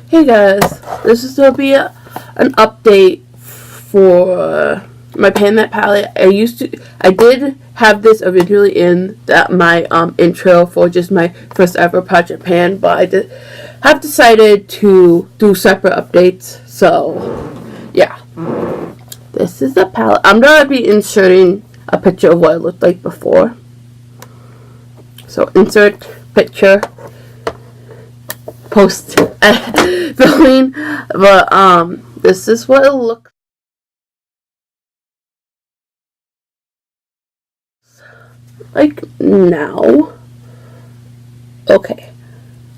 Hey guys, this is going to be an update for my Pan That palette. I did have this originally in my intro for just my first ever project pan, but I have decided to do separate updates. So yeah, this is the palette. I'm going to be inserting a picture of what it looked like before. So insert picture. Post filming, but this is what it looks like now. Okay,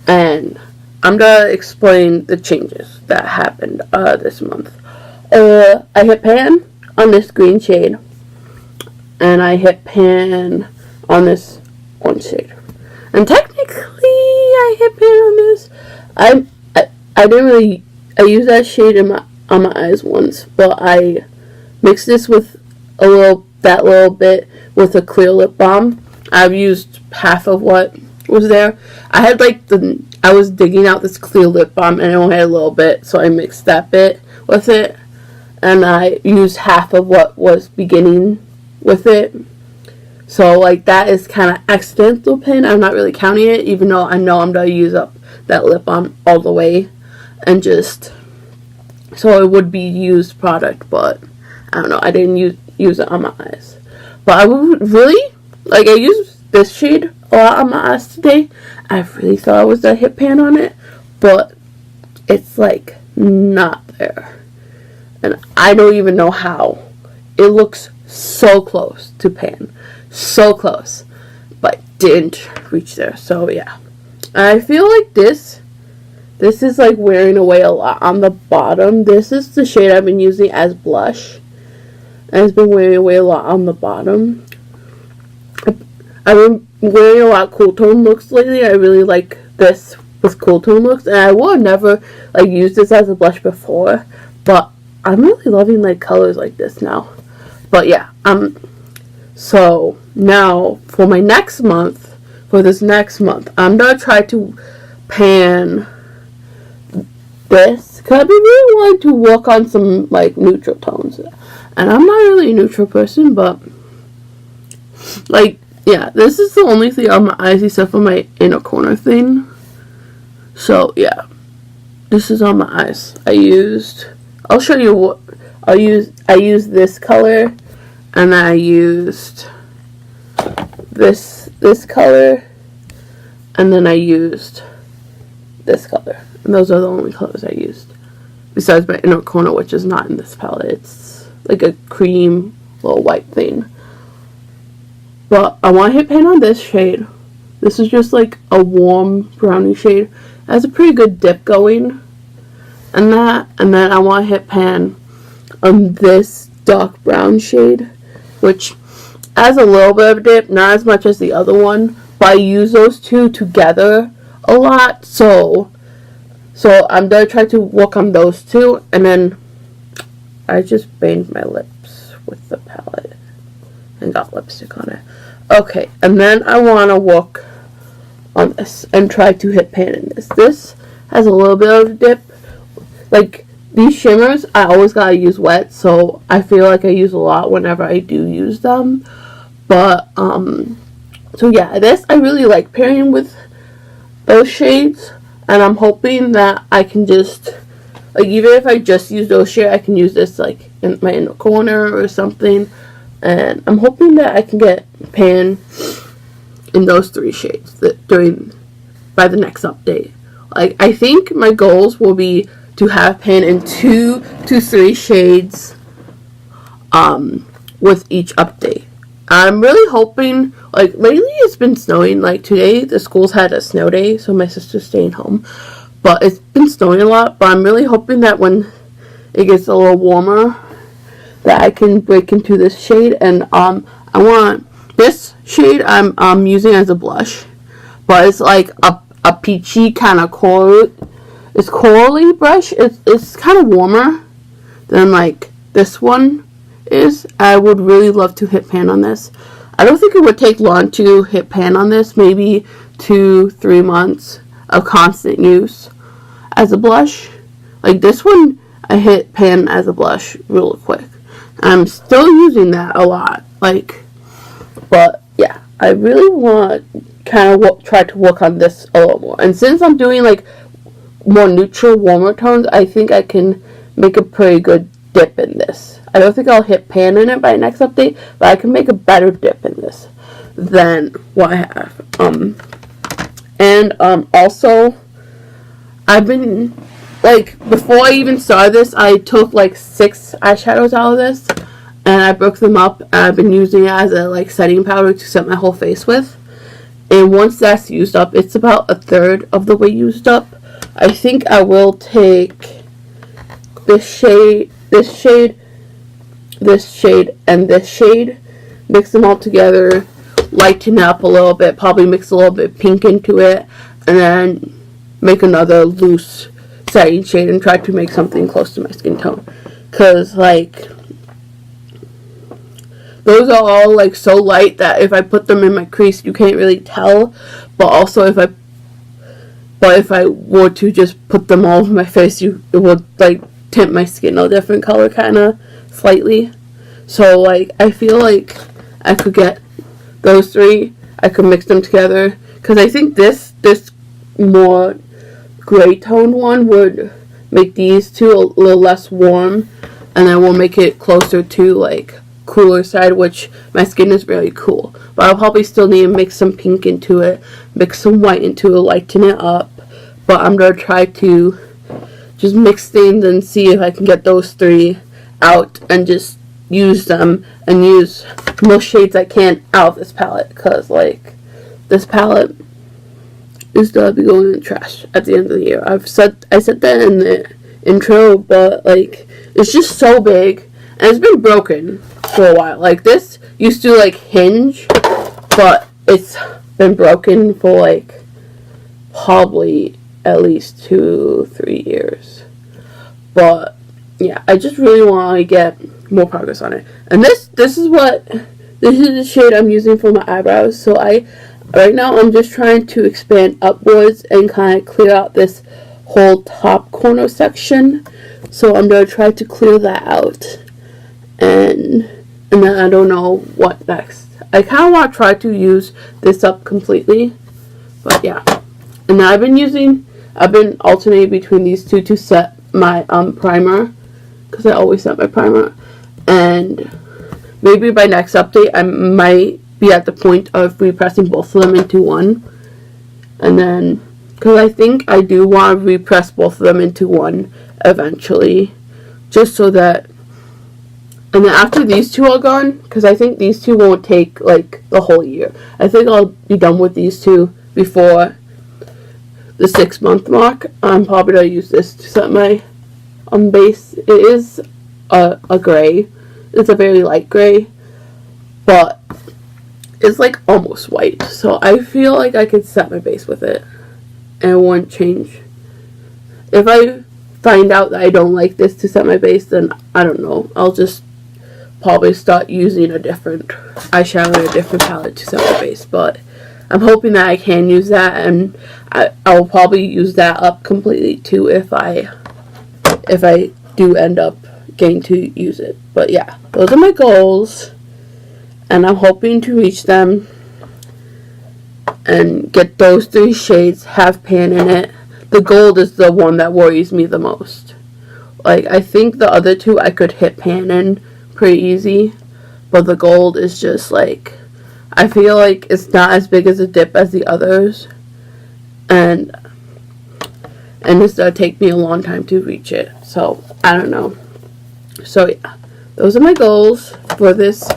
and I'm gonna explain the changes that happened this month. I hit pan on this green shade, and I hit pan on this orange shade. And technically, I hit pan on this. I didn't really. I used that shade on my eyes once, but I mixed this with that little bit with a clear lip balm. I've used half of what was there. I had I was digging out this clear lip balm and it only had a little bit, so I mixed that bit with it, and I used half of what was beginning with it. So, that is kind of accidental pan. I'm not really counting it, even though I know I'm going to use up that lip balm all the way. And just, so it would be used product, but I don't know. I didn't use it on my eyes. But I would really, I used this shade a lot on my eyes today. I really thought I was going to hit pan on it, but it's, not there. And I don't even know how. It looks so close to pan. So close, but didn't reach there. So yeah, I feel like this is wearing away a lot on the bottom. This is the shade I've been using as blush, and it's been wearing away a lot on the bottom. I've been wearing a lot of cool tone looks lately. I really like this with cool tone looks, and I would never use this as a blush before, but I'm really loving colors like this now. But yeah, so now for this next month, I'm gonna try to pan this, because I've been really wanting to work on some neutral tones, and I'm not really a neutral person, but yeah, this is the only thing on my eyes except for my inner corner thing. So yeah, this is on my eyes. I'll show you what I used this color. And I used this color, and then I used this color. And those are the only colors I used. Besides my inner corner, which is not in this palette. It's a cream little white thing. But I want to hit pan on this shade. This is just a warm brownie shade. It has a pretty good dip going. And then I want to hit pan on this dark brown shade, which has a little bit of a dip, not as much as the other one, but I use those two together a lot, so I'm going to try to work on those two, and then I just banged my lips with the palette and got lipstick on it. Okay, and then I want to work on this and try to hit pan in this. This has a little bit of a dip. These shimmers, I always gotta use wet, so I feel I use a lot whenever I do use them. But, so yeah, this I really like pairing with those shades, and I'm hoping that I can just, even if I just use those shades, I can use this, in my inner corner or something, and I'm hoping that I can get pan in those three shades by the next update. I think my goals will be to have pan in 2 to 3 shades with each update. I'm really hoping, lately it's been snowing. Today the schools had a snow day, so my sister's staying home, but it's been snowing a lot. But I'm really hoping that when it gets a little warmer that I can break into this shade. And I want this shade I'm using as a blush, but it's a peachy kind of coral. It's corally brush. It's kind of warmer than this one is. I would really love to hit pan on this. I don't think it would take long to hit pan on this. Maybe 2-3 months of constant use. as a blush. Like this one, I hit pan as a blush real quick. I'm still using that a lot. Like, but yeah, I really want to kind of try to work on this a little more. And since I'm doing like more neutral, warmer tones, I think I can make a pretty good dip in this. I don't think I'll hit pan in it by next update, but I can make a better dip in this than what I have. Also, I've been, like, before I even started this, I took like 6 eyeshadows out of this, and I broke them up, and I've been using it as a like setting powder to set my whole face with. And once that's used up, it's about 1/3 of the way used up. I think I will take this shade, and this shade, mix them all together, lighten up a little bit, probably mix a little bit of pink into it, and then make another loose setting shade and try to make something close to my skin tone. Because, like, those are all, like, so light that if I put them in my crease, you can't really tell. But also, if I were to just put them all over my face, it would, like, tint my skin a different color, kind of, slightly. So, like, I feel like I could get those 3. I could mix them together. Because I think this more gray tone one would make these 2 a little less warm. And then we'll make it closer to, like, cooler side, which my skin is really cool. But I'll probably still need to mix some pink into it, mix some white into it, lighten it up. But I'm going to try to just mix things and see if I can get those 3 out and just use them and use most shades I can out of this palette, because like this palette is gonna be going in the trash at the end of the year. I said that in the intro, but like it's just so big and it's been broken for a while. Like this used to like hinge, but it's been broken for like probably at least 2-3 years. But yeah, I just really want to get more progress on it. And this is the shade I'm using for my eyebrows. So right now I'm just trying to expand upwards and kind of clear out this whole top corner section. So I'm going to try to clear that out. And then I don't know what next. I kind of want to try to use this up completely. But yeah. And now I've been alternating between these 2 to set my primer, because I always set my primer. And maybe by next update I might be at the point of repressing both of them into one. And then, because I think I do want to repress both of them into one eventually, just so that, and then after these 2 are gone, because I think these 2 won't take like the whole year. I think I'll be done with these 2 before the 6-month mark. I'm probably going to use this to set my base. It is a gray. It's a very light gray, but it's like almost white. So I feel like I could set my base with it and it won't change. If I find out that I don't like this to set my base, then I don't know. I'll just probably start using a different eyeshadow, a different palette to set my base. But I'm hoping that I can use that, and I will probably use that up completely too if I do end up getting to use it. But yeah, those are my goals, and I'm hoping to reach them and get those 3 shades, have pan in it. The gold is the one that worries me the most. Like, I think the other 2 I could hit pan in pretty easy, but the gold is just like, I feel like it's not as big as a dip as the others, and it's gonna take me a long time to reach it. So I don't know. So yeah, those are my goals for this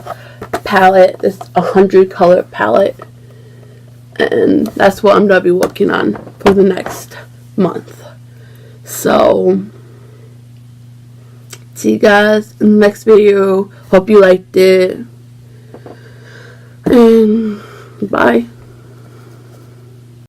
palette, this 100 color palette, and that's what I'm gonna be working on for the next month. So see you guys in the next video. Hope you liked it, and bye.